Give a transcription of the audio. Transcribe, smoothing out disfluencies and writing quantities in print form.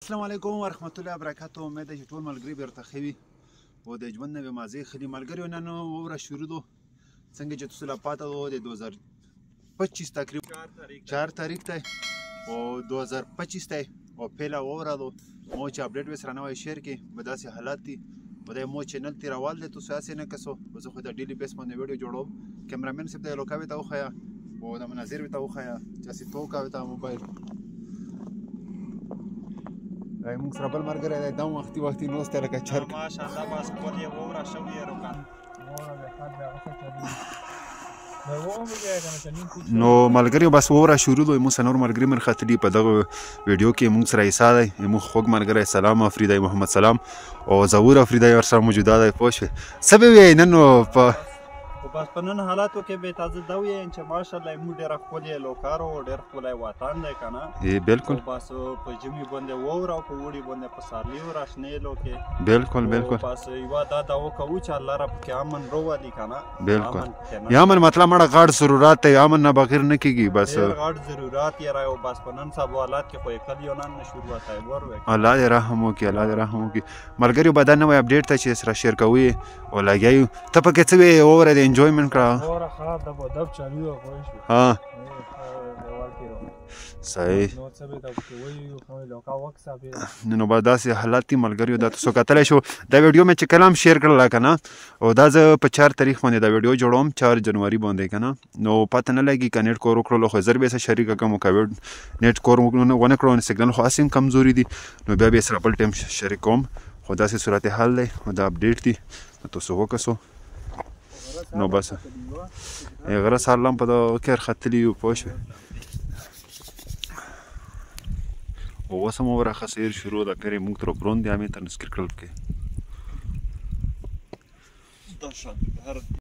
السلام علیکم ورحمت الله وبرکاته. امید ده چې ټول ملګري بیرته ښه وي او د ژوند نوې مازې ښه دي. ملګریو نن وره شروع ده څنګه چې تاسو له پاته ده د 2025 تقریبا 4 تاریخ دی او 2025 دی او پیله وره ده مو چې اپډیټ به سره نوی شیر کې به داسې حالات دي او د مو چینل تی راوال دی تاسو هسې نه کسو زه خو د ډیلی بیس باندې ویډیو جوړوم. کیمرامین صاحب ته لوکاوي ته وښیه او د مناظر ته وښیه چې هسې تو کوي ته موبایل موږ سره بل ملګری دی دا وختي نوست دی لکه چرګ. ماشاءالله بس خپل یې ووره شوې یې روکان نو ملګریو بس وره شروع دی. موږ سره نور ملګري من ختلي په دغه ویډیو کې موږ سره عیسی دی موږ خوږ ملګری سلام افریدی محمد سلام او ظهور افریدی ورسره موجوده دی. پوه شوې څه به وایې نن نو په بس په نن حالاتو کې به تازه دا وایي چې ماشاءالله موږ ډېره ښکلی لوکار او ډېر ښکلی وطن دی که نه بلکل بس په ژمي باندې واوره او په اوړي باندې په سارلیو راشنېلو کې بلکل بس یوه دا دعا کوو چې الله رب کې امن روولي که نه بلکل امن مطلب مړه غاړ ضرورت دی امن نه بغیر نه کېږي بس ډېر غاړ ضرورت یې رایو بس په نن سبا حالات کې خو یې کل یو نن نه شروع ته ور الله دې رحم وکړي الله دې رحم وکړي. ملګریو به دا نوی اپډیټ ته چې سره شیر کوئ او لګیایو ته پکې څه وایې ووره د انجویمنټ کړه ها صحیح نو به داسې حالات دي ملګریو دا تاسو کتلی شو دا ویډیو مې چې کله هم شیر کړله که نه او دا زه په 4 تاریخ باندې دا ویډیو جوړوم 4 جنوري باندې که نه نو پته نه لګي که نیټ کور وکړلو خو زر به یې شریکه کړم که نیټ کور ونه کړو سګنل خو هسې هم کمزوري دي نو بیا به یې سره بل ټایم شریک کوم خو داسې صورتحال دی او دا اپډیټ دي تاسو وکسو نو بس غره سهار لا هم په دغه کې ختلي یو پوه شوې اوس هم وراخه سیر شروع ده کرې موږ تر پرون دی همې ته نسکر کړل کې